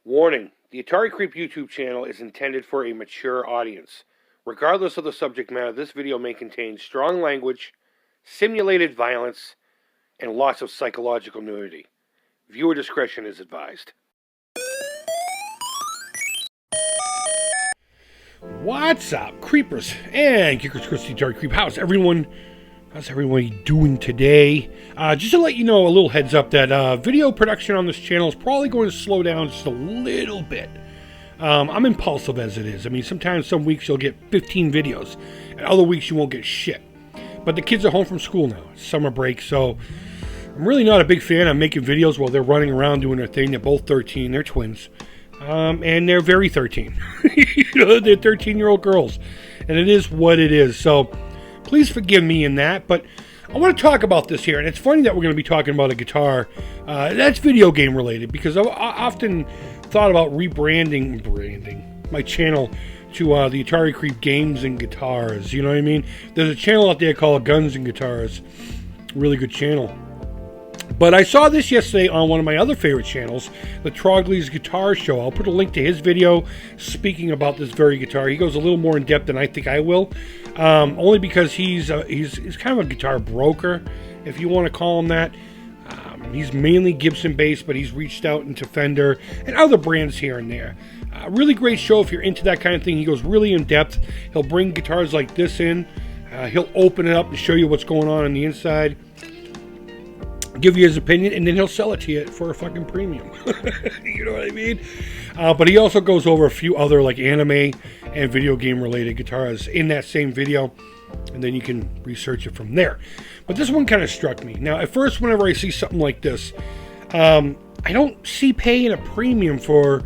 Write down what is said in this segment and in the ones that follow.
Warning: the Atari Creep YouTube channel is intended for a mature audience. Regardless of the subject matter, this video may contain strong language, simulated violence, and lots of psychological nudity. Viewer discretion is advised. What's up, creepers and kickers? Christy Atari Creep. How's everyone doing today? Just to let you know, a little heads up that video production on this channel is probably going to slow down just a little bit. I'm impulsive as it is. I mean, sometimes some weeks you'll get 15 videos, and other weeks you won't get shit. But the kids are home from school now. It's summer break, so I'm really not a big fan of making videos while they're running around doing their thing. They're both 13. They're twins. And they're very 13. They're 13-year-old girls. And it is what it is. So please forgive me in that, but I want to talk about this here, and it's funny that we're going to be talking about a guitar that's video game related, because I often thought about rebranding my channel to the Atari Creep Games and Guitars, you know what I mean? There's a channel out there called Guns and Guitars, really good channel. But I saw this yesterday on one of my other favorite channels, the Trogley's Guitar Show. I'll put a link to his video speaking about this very guitar. He goes a little more in depth than I think I will, only because he's kind of a guitar broker, if you want to call him that. He's mainly Gibson based, but he's reached out into Fender and other brands here and there. Really great show if you're into that kind of thing. He goes really in depth. He'll bring guitars like this in. He'll open it up and show you what's going on the inside. Give you his opinion, and then he'll sell it to you for a fucking premium. You know what I mean? But he also goes over a few other like anime and video game related guitars in that same video, and then you can research it from there. But this one kind of struck me. Now, at first, whenever I see something like this, I don't see paying a premium for.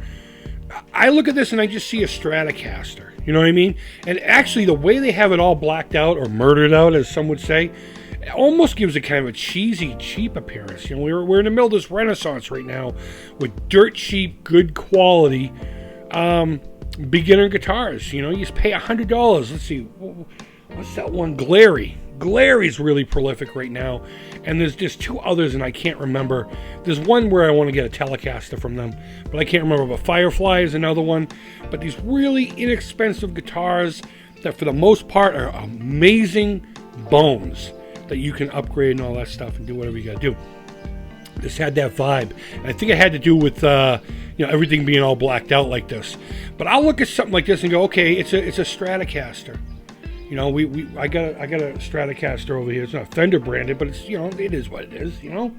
I look at this and I just see a Stratocaster. You know what I mean? And actually, the way they have it all blacked out or murdered out, as some would say, it almost gives it kind of a cheesy, cheap appearance. You know, we're in the middle of this renaissance right now with dirt cheap, good quality beginner guitars. You know, you just pay $100. Let's see, what's that one? Glary. Glary's really prolific right now, and there's just two others, and I can't remember. There's one where I want to get a Telecaster from them, but I can't remember. But Firefly is another one. But these really inexpensive guitars that, for the most part, are amazing bones that you can upgrade and all that stuff and do whatever you got to do. This had that vibe. And I think it had to do with everything being all blacked out like this. But I'll look at something like this and go, okay, it's a Stratocaster. You know, I got a Stratocaster over here. It's not Fender branded, but it's, it is what it is. And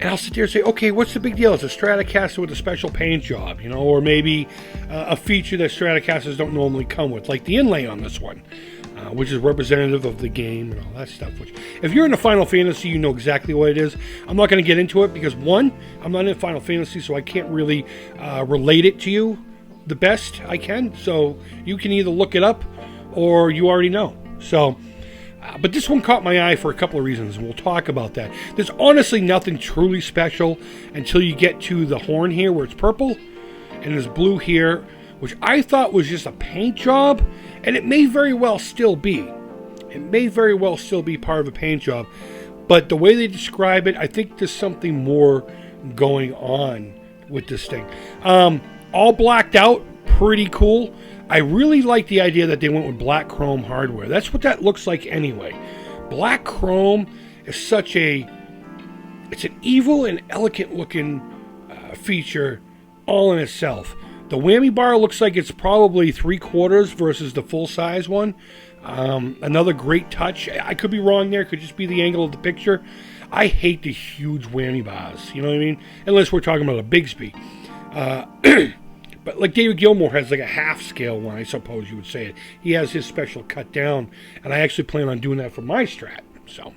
I'll sit there and say, okay, what's the big deal? It's a Stratocaster with a special paint job, or maybe a feature that Stratocasters don't normally come with, like the inlay on this one. Which is representative of the game and all that stuff. Which, if you're into Final Fantasy, you know exactly what it is. I'm not going to get into it because, one, I'm not in Final Fantasy, so I can't really relate it to you the best I can. So you can either look it up or you already know. So, but this one caught my eye for a couple of reasons, and we'll talk about that. There's honestly nothing truly special until you get to the horn here where it's purple, and there's blue here, which I thought was just a paint job, and it may very well still be. It may very well still be part of a paint job, but the way they describe it, I think there's something more going on with this thing. All blacked out, pretty cool. I really like the idea that they went with black chrome hardware. That's what that looks like anyway. Black chrome is it's an evil and elegant looking feature all in itself. The whammy bar looks like it's probably 3/4 versus the full-size one. Another great touch. I could be wrong there. Could just be the angle of the picture. I hate the huge whammy bars. You know what I mean? Unless we're talking about a Bigsby. But like David Gilmour has like a half-scale one, I suppose you would say it. He has his special cut down, and I actually plan on doing that for my Strat. So,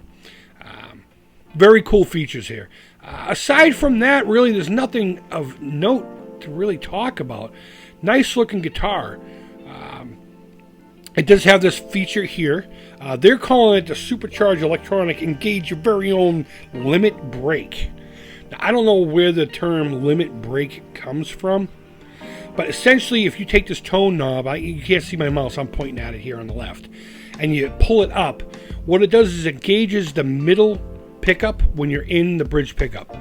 very cool features here. Aside from that, really, there's nothing of note to really talk about. Nice looking guitar. It does have this feature here. They're calling it the supercharged electronic engage your very own limit break. Now, I don't know where the term limit break comes from, but essentially if you take this tone knob, you can't see my mouse, I'm pointing at it here on the left, and you pull it up, what it does is it engages the middle pickup when you're in the bridge pickup.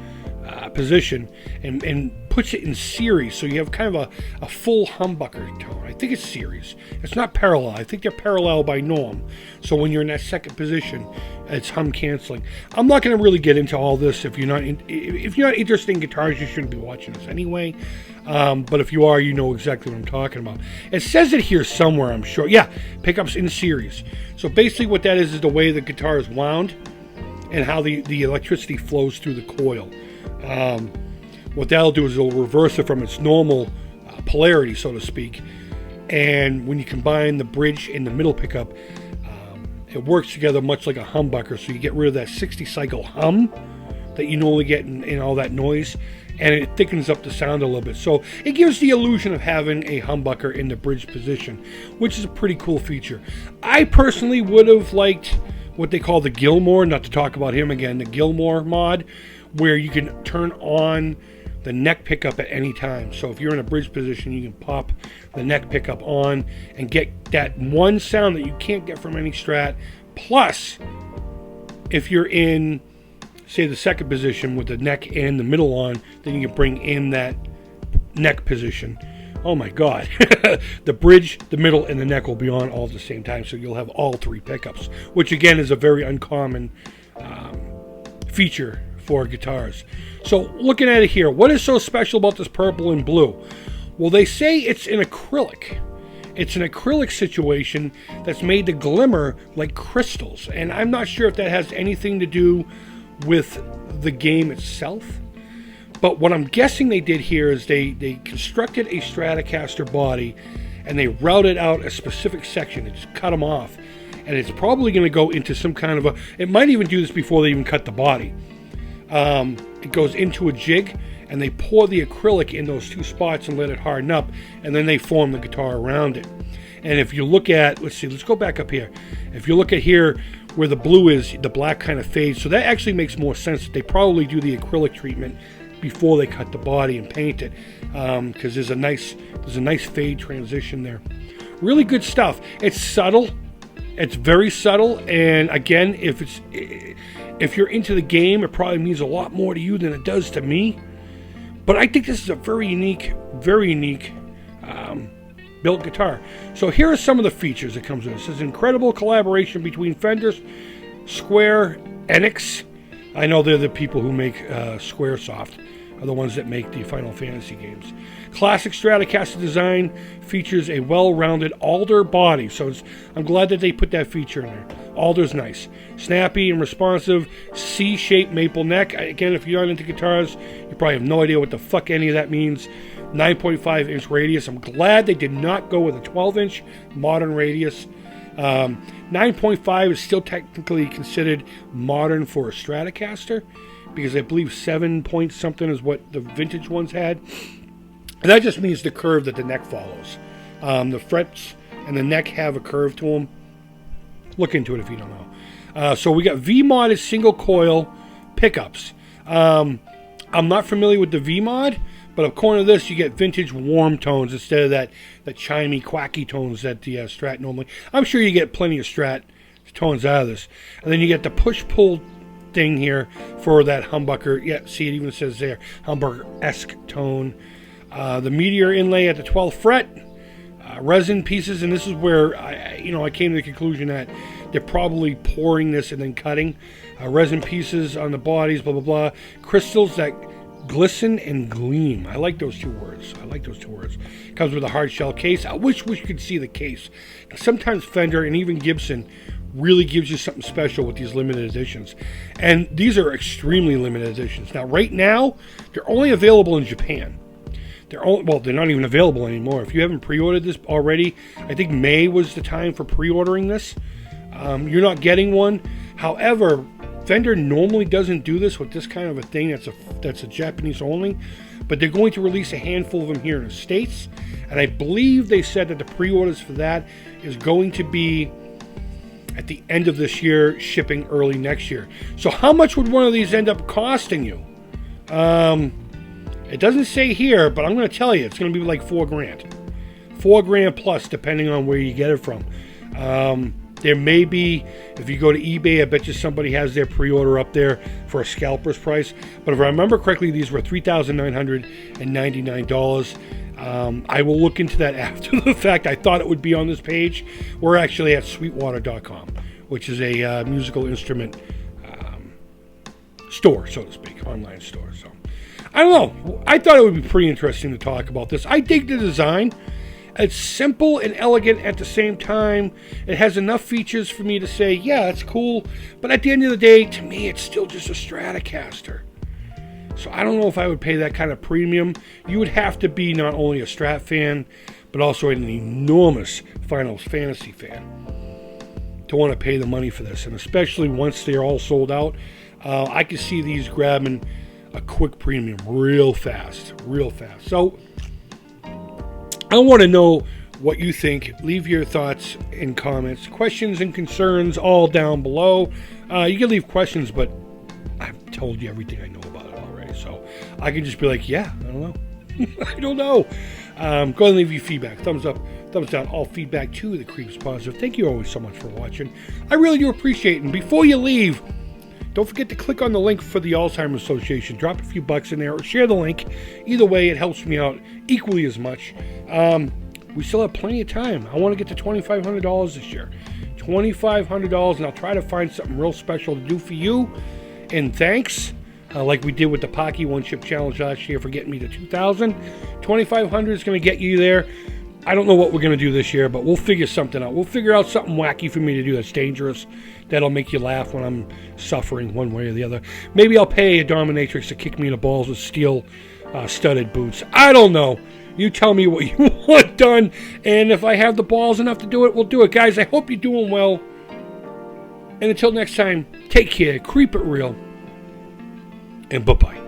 position and puts it in series, so you have kind of a full humbucker tone. I think it's series. It's not parallel. I think they're parallel by norm. So when you're in that second position, it's hum canceling. I'm not going to really get into all this. If you're not interested in guitars, you shouldn't be watching this anyway. But if you are, you know exactly what I'm talking about. It says it here somewhere, I'm sure. Yeah, pickups in series. So basically what that is the way the guitar is wound and how the electricity flows through the coil. What that'll do is it'll reverse it from its normal polarity, so to speak. And when you combine the bridge and the middle pickup, it works together much like a humbucker. So you get rid of that 60 cycle hum that you normally get in all that noise, and it thickens up the sound a little bit. So it gives the illusion of having a humbucker in the bridge position, which is a pretty cool feature. I personally would have liked what they call the Gilmore, not to talk about him again, the Gilmore mod, where you can turn on the neck pickup at any time. So if you're in a bridge position, you can pop the neck pickup on and get that one sound that you can't get from any Strat. Plus, if you're in, say, the second position with the neck and the middle on, then you can bring in that neck position. Oh my God. The bridge, the middle, and the neck will be on all at the same time, so you'll have all three pickups, which again is a very uncommon feature for guitars. So looking at it here, what is so special about this purple and blue? Well, they say it's an acrylic. It's an acrylic situation that's made to glimmer like crystals, and I'm not sure if that has anything to do with the game itself. But what I'm guessing they did here is they constructed a Stratocaster body and they routed out a specific section. They just cut them off. And it's probably going to go into some kind of it might even do this before they even cut the body. It goes into a jig and they pour the acrylic in those two spots and let it harden up. And then they form the guitar around it. And if you look at, let's go back up here. If you look at here where the blue is, the black kind of fades. So that actually makes more sense that they probably do the acrylic treatment before they cut the body and paint it, because there's a nice fade transition there. Really good stuff. It's subtle. It's very subtle, and again, if you're into the game, it probably means a lot more to you than it does to me. But I think this is a very unique built guitar. So here are some of the features it comes with. It says incredible collaboration between Fender, Square, Enix. I know they're the people who make Squaresoft, are the ones that make the Final Fantasy games. Classic Stratocaster design features a well-rounded alder body, so I'm glad that they put that feature in there. Alder's nice. Snappy and responsive C-shaped maple neck. Again, if you're not into guitars, you probably have no idea what the fuck any of that means. 9.5 inch radius. I'm glad they did not go with a 12 inch modern radius. 9.5 is still technically considered modern for a Stratocaster, because I believe 7 point something is what the vintage ones had. And that just means the curve that the neck follows. The frets and the neck have a curve to them. Look into it if you don't know. So we got V-modded single coil pickups. I'm not familiar with the V-mod, but according to this, you get vintage warm tones instead of that chimey, quacky tones that the Strat normally. I'm sure you get plenty of Strat tones out of this. And then you get the push-pull thing here for that humbucker. Yeah, see, it even says there, humbucker-esque tone. The Meteor inlay at the 12th fret. Resin pieces, and this is where I came to the conclusion that they're probably pouring this and then cutting. Resin pieces on the bodies, blah, blah, blah. Crystals that glisten and gleam. I like those two words. Comes with a hard shell case. I wish we could see the case. Sometimes Fender and even Gibson really gives you something special with these limited editions. And these are extremely limited editions. Now, right now, they're only available in Japan. They're not even available anymore. If you haven't pre-ordered this already, I think May was the time for pre-ordering this. You're not getting one. However, Fender normally doesn't do this with this kind of a thing that's a Japanese only, but they're going to release a handful of them here in the States, and I believe they said that the pre-orders for that is going to be at the end of this year, shipping early next year. So how much would one of these end up costing you? It doesn't say here, but I'm going to tell you, it's going to be like $4,000. $4,000 plus, depending on where you get it from. There may be, if you go to eBay, I bet you somebody has their pre-order up there for a scalper's price. But if I remember correctly, these were $3,999. I will look into that after the fact. I thought it would be on this page. We're actually at sweetwater.com, which is a musical instrument store, so to speak, online store. So I don't know. I thought it would be pretty interesting to talk about this. I dig the design. It's simple and elegant at the same time. It has enough features for me to say, yeah, it's cool. But at the end of the day, to me, it's still just a Stratocaster. So I don't know if I would pay that kind of premium. You would have to be not only a Strat fan, but also an enormous Final Fantasy fan to want to pay the money for this. And especially once they're all sold out, I can see these grabbing a quick premium real fast. So I want to know what you think. Leave your thoughts and comments, questions and concerns all down below. You can leave questions, but I've told you everything I know about it already. So I can just be like, yeah, I don't know. I don't know. Go ahead and leave your feedback. Thumbs up, thumbs down. All feedback to the Creep's positive. Thank you always so much for watching. I really do appreciate it. And before you leave, don't forget to click on the link for the Alzheimer's Association. Drop a few bucks in there or share the link. Either way, it helps me out equally as much. We still have plenty of time. I want to get to $2,500 this year. $2,500, and I'll try to find something real special to do for you. And thanks, like we did with the Pocky One Chip Challenge last year for getting me to $2,000. $2,500 is going to get you there. I don't know what we're going to do this year, but we'll figure something out. We'll figure out something wacky for me to do that's dangerous, that'll make you laugh when I'm suffering one way or the other. Maybe I'll pay a dominatrix to kick me in the balls with steel studded boots. I don't know. You tell me what you want done, and if I have the balls enough to do it, we'll do it. Guys, I hope you're doing well. And until next time, take care, creep it real, and bye-bye.